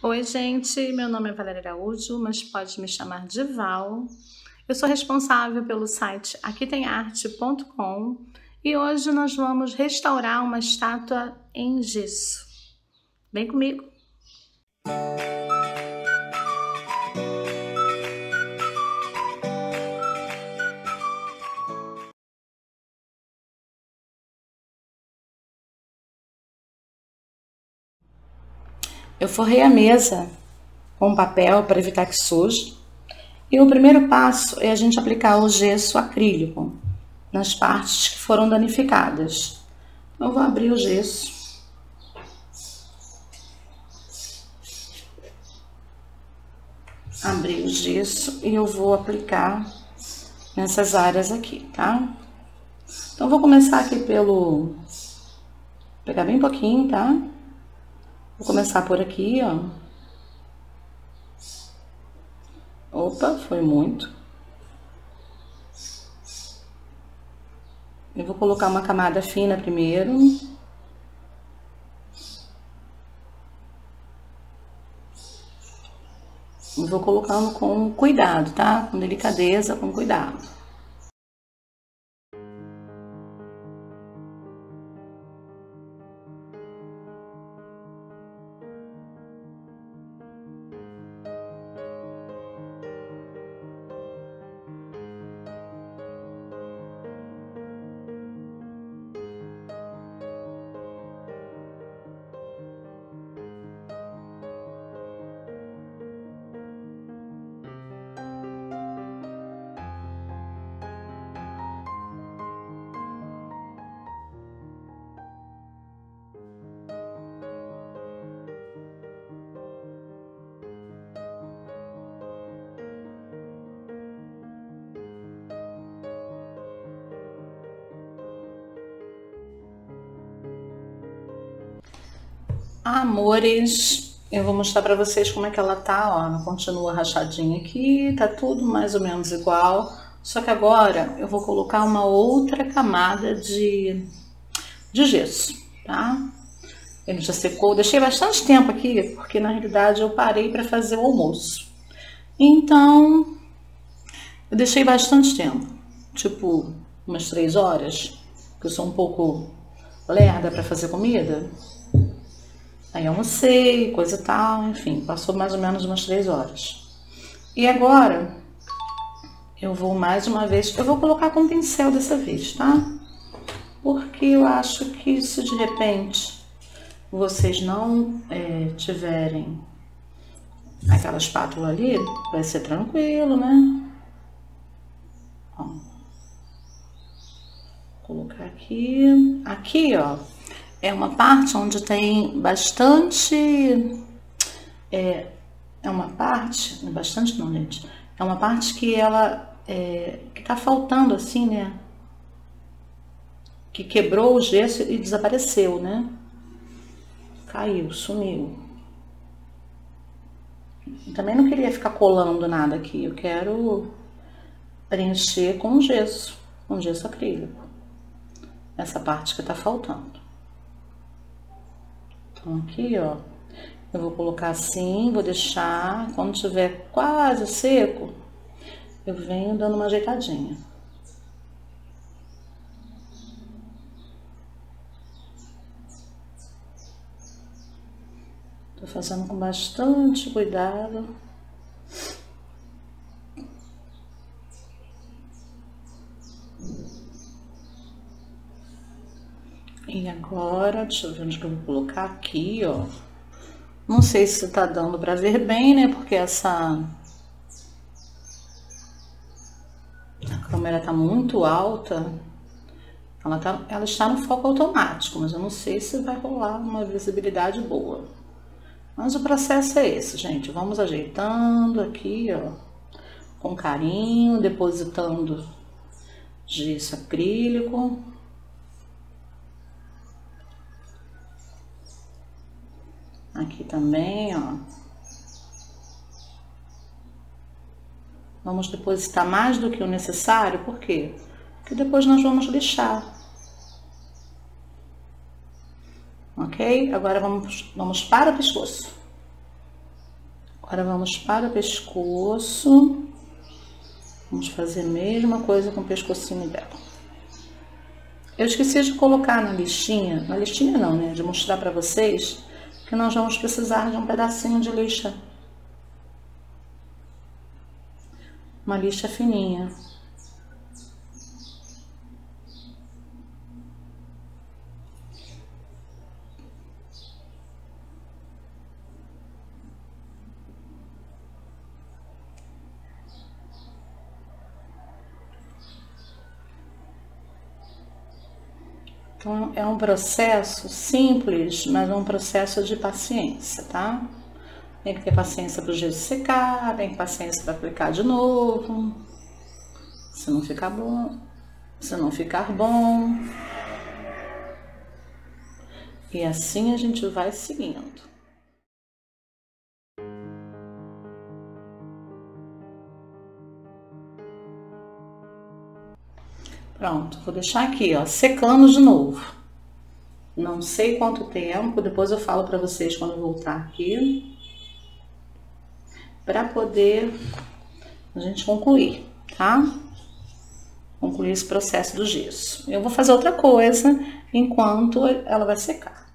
Oi, gente, meu nome é Valéria Araújo, mas pode me chamar de Val. Eu sou responsável pelo site aqui-tem-arte.com e hoje nós vamos restaurar uma estátua em gesso. Vem comigo! Eu forrei a mesa com papel para evitar que suje. E o primeiro passo é a gente aplicar o gesso acrílico nas partes que foram danificadas. Eu vou abrir o gesso. Abrir o gesso e eu vou aplicar nessas áreas aqui, tá? Então, vou começar aqui pelo... pegar bem pouquinho, tá? Vou começar por aqui, ó. Opa, foi muito. Eu vou colocar uma camada fina primeiro. E vou colocando com cuidado, tá? Com delicadeza, com cuidado. Amores, eu vou mostrar pra vocês como é que ela tá, ó, ela continua rachadinha aqui, tá tudo mais ou menos igual, só que agora eu vou colocar uma outra camada de gesso, tá? Ele já secou, deixei bastante tempo aqui, porque na realidade eu parei para fazer o almoço. Então, eu deixei bastante tempo, tipo umas 3 horas, porque eu sou um pouco lerda para fazer comida. Aí almocei, coisa e tal, enfim, passou mais ou menos umas 3 horas. E agora, eu vou mais uma vez, eu vou colocar com pincel dessa vez, tá? Porque eu acho que se de repente vocês não tiverem aquela espátula ali, vai ser tranquilo, né? Ó. Vou colocar aqui. Aqui, ó, é uma parte onde tem bastante... É uma parte... Bastante não, gente. É uma parte que ela... que tá faltando assim, né? Que quebrou o gesso e desapareceu, né? Caiu, sumiu. Também não queria ficar colando nada aqui. Eu quero preencher com gesso acrílico. Essa parte que tá faltando. Então aqui, ó, eu vou colocar assim, vou deixar, quando tiver quase seco, eu venho dando uma ajeitadinha. Tô fazendo com bastante cuidado. E agora, deixa eu ver onde que eu vou colocar aqui, ó. Não sei se tá dando pra ver bem, né? Porque a câmera tá muito alta. Ela está no foco automático, mas eu não sei se vai rolar uma visibilidade boa. Mas o processo é esse, gente. Vamos ajeitando aqui, ó, com carinho, depositando gesso acrílico. Aqui também, ó. Vamos depositar mais do que o necessário, por quê? Porque depois nós vamos lixar. Ok? Agora vamos para o pescoço. Agora vamos para o pescoço. Vamos fazer a mesma coisa com o pescocinho dela. Eu esqueci de colocar na listinha não, né? De mostrar para vocês que nós vamos precisar de um pedacinho de lixa. Uma lixa fininha. Então, é um processo simples, mas é um processo de paciência, tá? Tem que ter paciência para o gesso secar, tem que ter paciência para aplicar de novo. Se não ficar bom, E assim a gente vai seguindo. Pronto, vou deixar aqui, ó, secando de novo. Não sei quanto tempo, depois eu falo para vocês quando eu voltar aqui, para poder a gente concluir, tá? Concluir esse processo do gesso. Eu vou fazer outra coisa enquanto ela vai secar.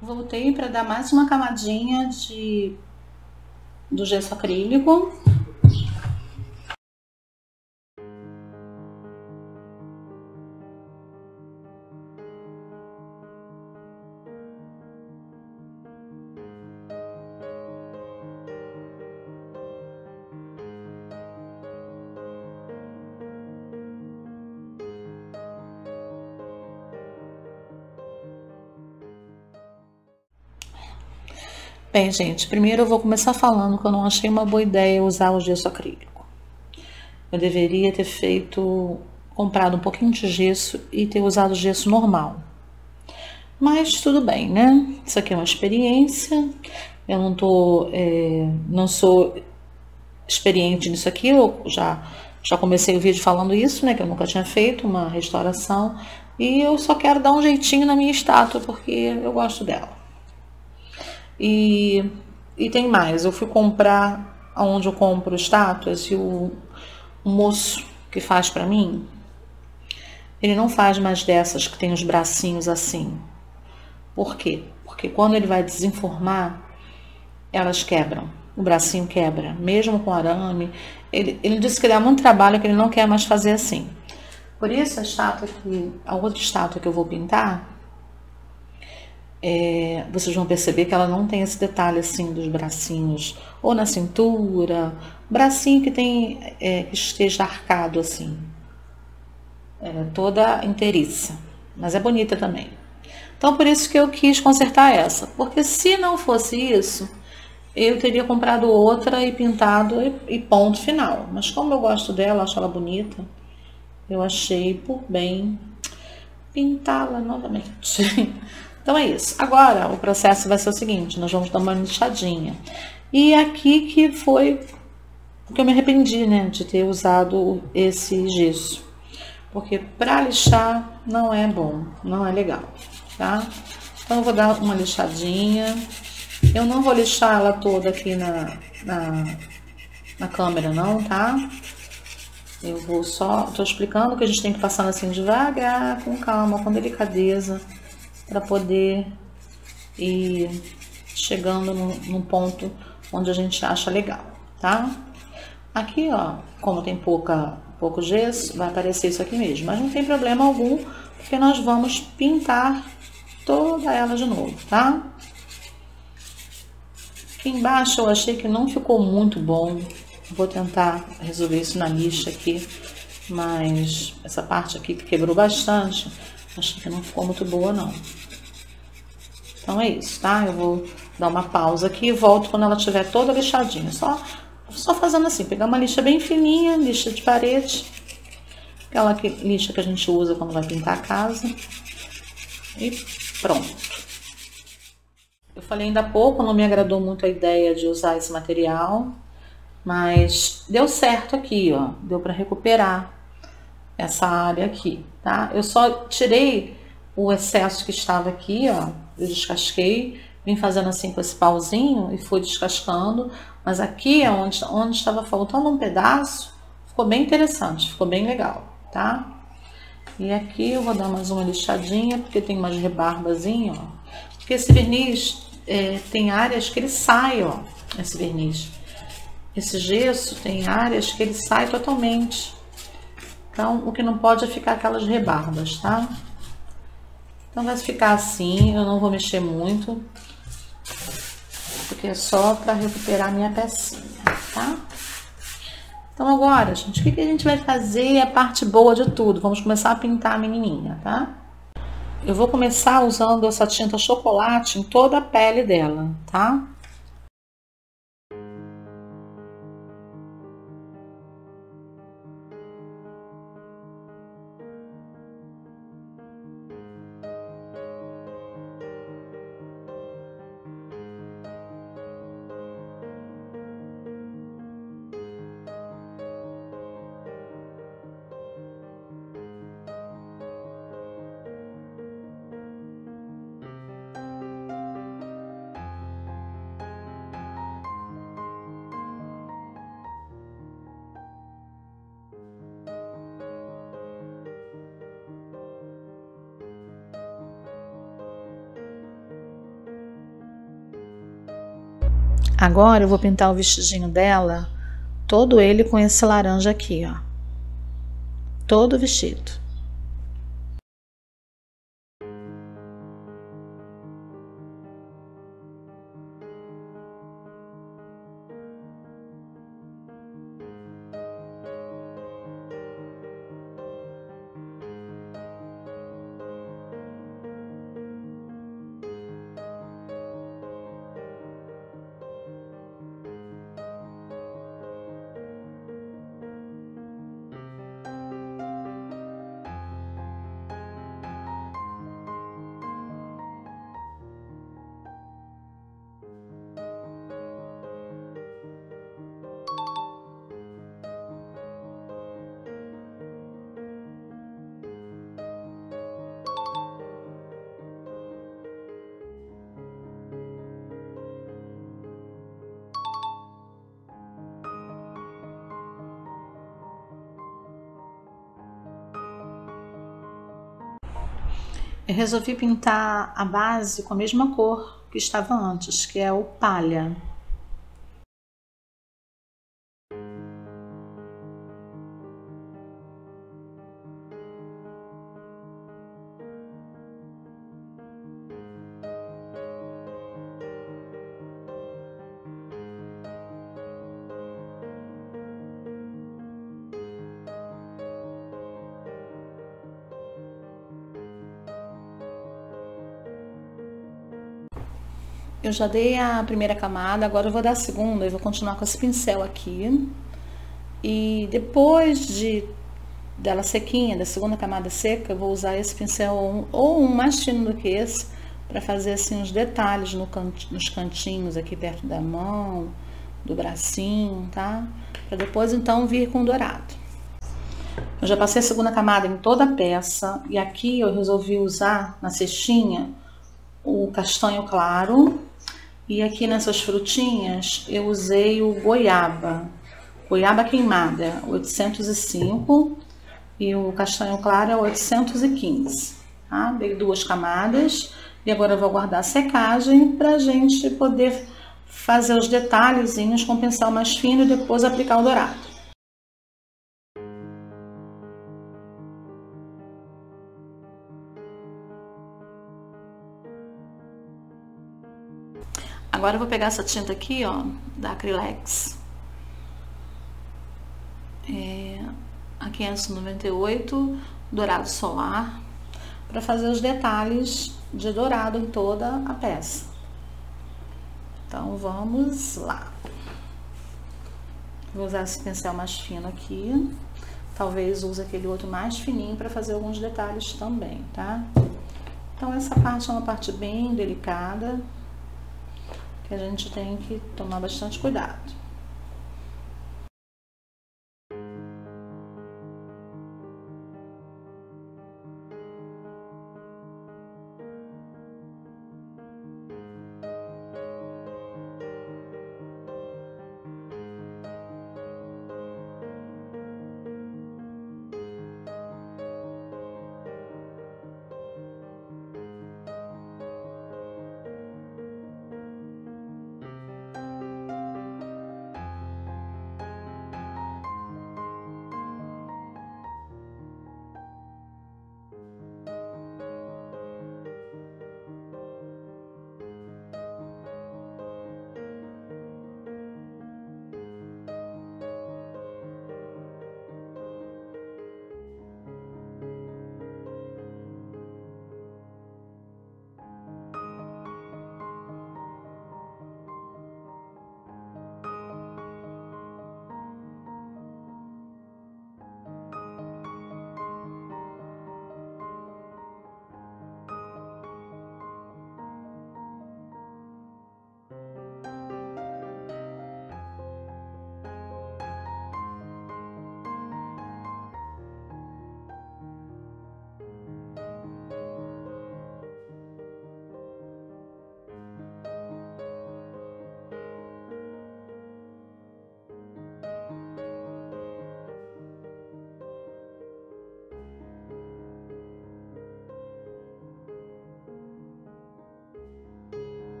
Voltei para dar mais uma camadinha do gesso acrílico. Bem, gente, primeiro eu vou começar falando que eu não achei uma boa ideia usar o gesso acrílico. Eu deveria ter comprado um pouquinho de gesso e ter usado gesso normal. Mas tudo bem, né? Isso aqui é uma experiência. Eu não sou experiente nisso aqui. Eu já comecei o vídeo falando isso, né? Que eu nunca tinha feito uma restauração. E eu só quero dar um jeitinho na minha estátua, porque eu gosto dela. E tem mais, eu fui comprar onde eu compro estátuas e o moço que faz pra mim, ele não faz mais dessas que tem os bracinhos assim. Por quê? Porque quando ele vai desenformar, elas quebram, o bracinho quebra, mesmo com arame. Ele disse que dá muito trabalho, que ele não quer mais fazer assim. Por isso a outra estátua que eu vou pintar, vocês vão perceber que ela não tem esse detalhe assim dos bracinhos, ou na cintura, bracinho que tem que esteja arcado assim, toda inteiriça, mas é bonita também. Então por isso que eu quis consertar essa, porque se não fosse isso, eu teria comprado outra e pintado e ponto final. Mas como eu gosto dela, acho ela bonita, eu achei por bem pintá-la novamente. Então é isso. Agora o processo vai ser o seguinte, nós vamos dar uma lixadinha. E aqui que foi o que eu me arrependi, né, de ter usado esse gesso. Porque para lixar não é bom, não é legal, tá? Então eu vou dar uma lixadinha. Eu não vou lixar ela toda aqui na câmera não, tá? Eu vou tô explicando que a gente tem que passar assim devagar, com calma, com delicadeza, para poder ir chegando num ponto onde a gente acha legal, tá? Aqui, ó, como tem pouco gesso, vai aparecer isso aqui mesmo, mas não tem problema algum, porque nós vamos pintar toda ela de novo, tá? Aqui embaixo eu achei que não ficou muito bom, vou tentar resolver isso na lixa aqui, mas essa parte aqui que quebrou bastante, achei que não ficou muito boa não. Então é isso, tá? Eu vou dar uma pausa aqui e volto quando ela estiver toda lixadinha. Só fazendo assim, pegar uma lixa bem fininha, lixa de parede, aquela lixa que a gente usa quando vai pintar a casa. E pronto. Eu falei ainda há pouco, não me agradou muito a ideia de usar esse material, mas deu certo aqui, ó. Deu para recuperar essa área aqui, tá? Eu só tirei o excesso que estava aqui, ó. Eu descasquei, Vim fazendo assim com esse pauzinho e fui descascando, mas aqui é onde estava faltando um pedaço, ficou bem interessante, ficou bem legal, tá? E aqui eu vou dar mais uma lixadinha, porque tem umas rebarbazinhas, ó. Porque esse verniz tem áreas que ele sai, ó, esse verniz. Esse gesso tem áreas que ele sai totalmente. Então, o que não pode é ficar aquelas rebarbas, tá? Então vai ficar assim, eu não vou mexer muito, porque é só para recuperar minha pecinha, tá? Então agora, gente, o que a gente vai fazer é a parte boa de tudo. Vamos começar a pintar a menininha, tá? Eu vou começar usando essa tinta chocolate em toda a pele dela, tá? Agora eu vou pintar o vestidinho dela, todo ele com esse laranja aqui, ó. Todo o vestido. Eu resolvi pintar a base com a mesma cor que estava antes, que é o palha. Eu já dei a primeira camada, agora eu vou dar a segunda. Eu vou continuar com esse pincel aqui. E depois dela sequinha, da segunda camada seca, eu vou usar esse pincel ou um mais fino do que esse, para fazer assim os detalhes nos cantinhos aqui perto da mão, do bracinho, tá? Para depois então vir com dourado. Eu já passei a segunda camada em toda a peça e aqui eu resolvi usar na cestinha o castanho claro. E aqui nessas frutinhas eu usei o goiaba queimada, 805, e o castanho claro é 815, tá? Dei duas camadas e agora eu vou guardar a secagem pra gente poder fazer os detalhezinhos com pincel mais fino e depois aplicar o dourado. Agora eu vou pegar essa tinta aqui, ó, da Acrylex, a 598, dourado solar, para fazer os detalhes de dourado em toda a peça. Então vamos lá. Vou usar esse pincel mais fino aqui. Talvez use aquele outro mais fininho para fazer alguns detalhes também, tá? Então essa parte é uma parte bem delicada, que a gente tem que tomar bastante cuidado.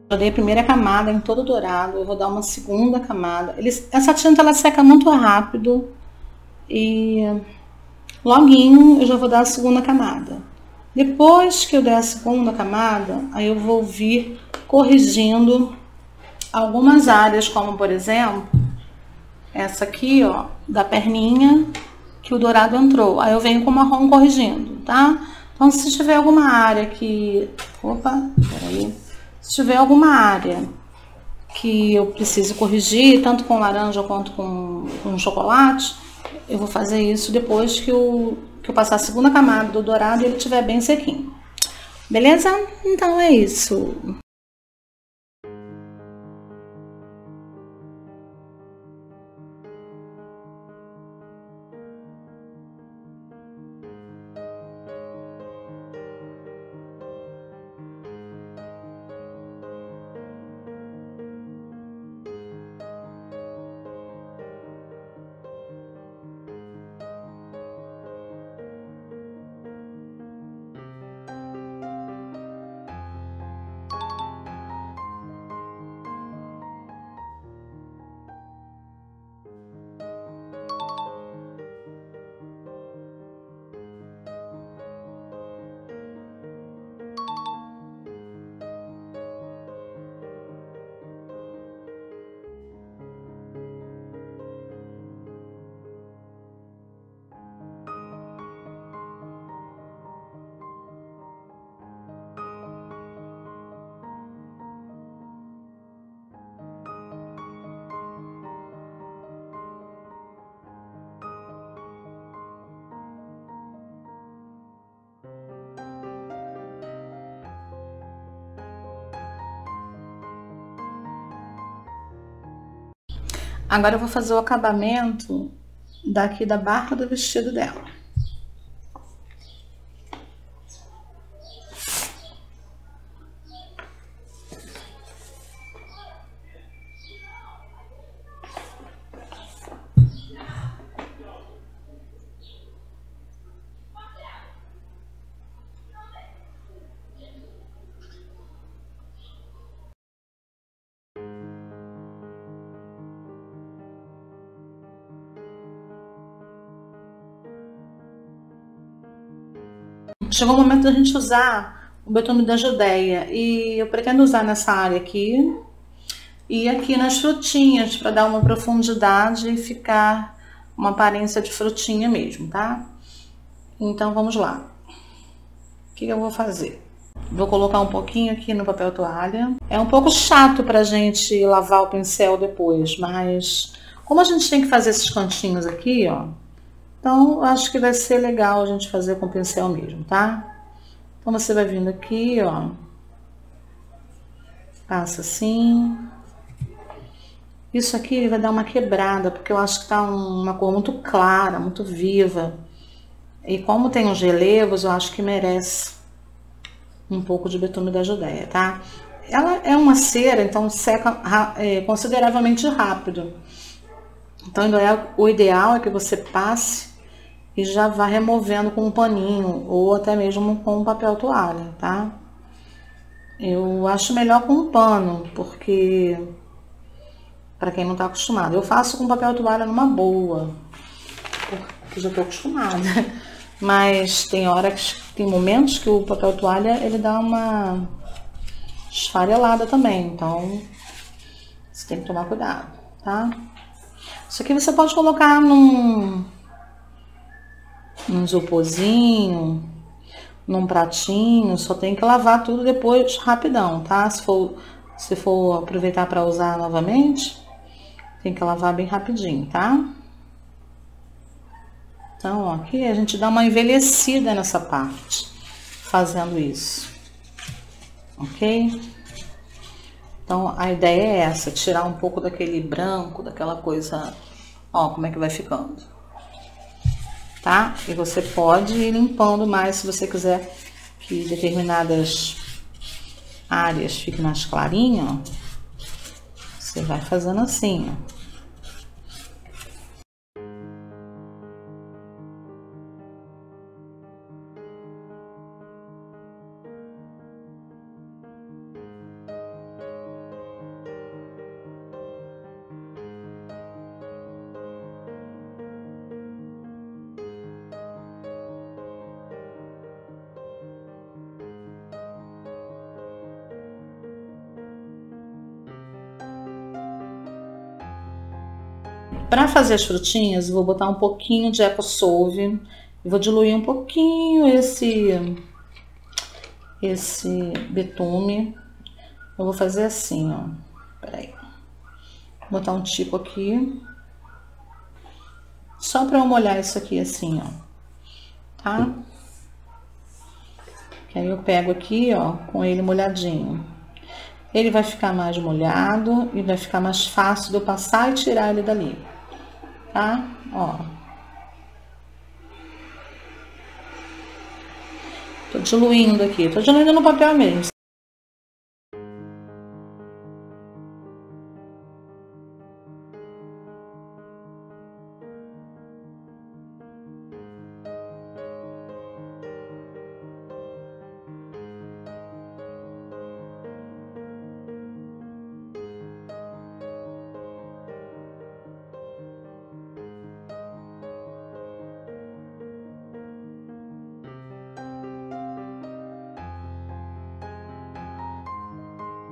Já dei a primeira camada em todo o dourado, eu vou dar uma segunda camada. Essa tinta ela seca muito rápido e loguinho eu já vou dar a segunda camada. Depois que eu der a segunda camada, aí eu vou vir corrigindo algumas áreas, como por exemplo, essa aqui, ó, da perninha que o dourado entrou. Aí eu venho com o marrom corrigindo, tá? Então, se tiver alguma área que... Opa, peraí. Se tiver alguma área que eu preciso corrigir, tanto com laranja quanto com chocolate, eu vou fazer isso depois que eu passar a segunda camada do dourado e ele estiver bem sequinho. Beleza? Então é isso. Agora eu vou fazer o acabamento daqui da barra do vestido dela. Chegou o momento da gente usar o betume da Judéia e eu pretendo usar nessa área aqui e aqui nas frutinhas para dar uma profundidade e ficar uma aparência de frutinha mesmo, tá? Então vamos lá. O que eu vou fazer? Vou colocar um pouquinho aqui no papel toalha. É um pouco chato pra gente lavar o pincel depois, mas como a gente tem que fazer esses cantinhos aqui, ó, então acho que vai ser legal a gente fazer com o pincel mesmo, tá? Então você vai vindo aqui, ó, passa assim. Isso aqui vai dar uma quebrada, porque eu acho que tá uma cor muito clara, muito viva. E como tem os relevos, eu acho que merece um pouco de betume da Judéia, tá? Ela é uma cera, então seca consideravelmente rápido. Então o ideal é que você passe e já vá removendo com um paninho ou até mesmo com um papel toalha, tá? Eu acho melhor com um pano, porque para quem não tá acostumado, eu faço com papel toalha numa boa, porque já tô acostumada. Mas tem momentos que o papel toalha ele dá uma esfarelada também, então você tem que tomar cuidado, tá? Isso aqui você pode colocar num isoporzinho, num pratinho, só tem que lavar tudo depois rapidão, tá? Se for aproveitar para usar novamente, tem que lavar bem rapidinho, tá? Então, ó, aqui a gente dá uma envelhecida nessa parte, fazendo isso, ok? Então, a ideia é essa, tirar um pouco daquele branco, daquela coisa, ó, como é que vai ficando, tá? E você pode ir limpando mais se você quiser que determinadas áreas fiquem mais clarinho, ó. Você vai fazendo assim, ó. Para fazer as frutinhas, eu vou botar um pouquinho de EcoSolve. E vou diluir um pouquinho esse betume. Eu vou fazer assim, ó. Peraí. Vou botar um tipo aqui. Só para eu molhar isso aqui assim, ó. Tá? Que aí eu pego aqui, ó, com ele molhadinho. Ele vai ficar mais molhado e vai ficar mais fácil de eu passar e tirar ele dali. Tá? Ó. Tô diluindo aqui. Tô diluindo no papel mesmo.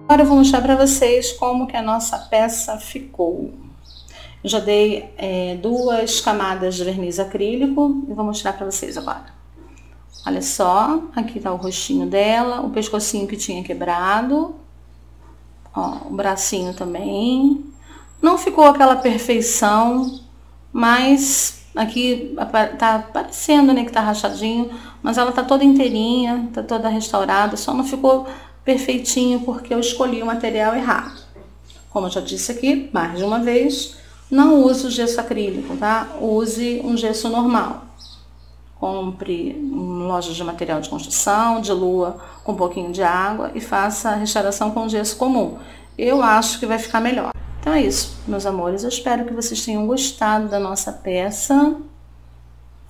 Agora eu vou mostrar para vocês como que a nossa peça ficou. Eu já dei 2 camadas de verniz acrílico e vou mostrar para vocês agora. Olha só, aqui tá o rostinho dela, o pescocinho que tinha quebrado, ó, o bracinho também. Não ficou aquela perfeição, mas aqui tá parecendo, né, que tá rachadinho, mas ela tá toda inteirinha, tá toda restaurada, só não ficou perfeitinho porque eu escolhi o material errado. Como eu já disse aqui, mais de uma vez, não use o gesso acrílico, tá? Use um gesso normal. Compre em lojas de material de construção, dilua com um pouquinho de água e faça a restauração com gesso comum. Eu acho que vai ficar melhor. Então é isso, meus amores. Eu espero que vocês tenham gostado da nossa peça.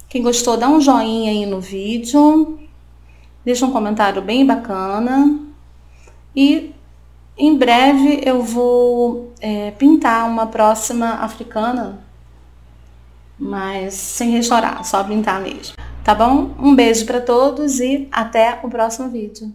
Quem gostou, dá um joinha aí no vídeo. Deixa um comentário bem bacana. E em breve eu vou pintar uma próxima africana, mas sem restaurar, só pintar mesmo. Tá bom? Um beijo para todos e até o próximo vídeo.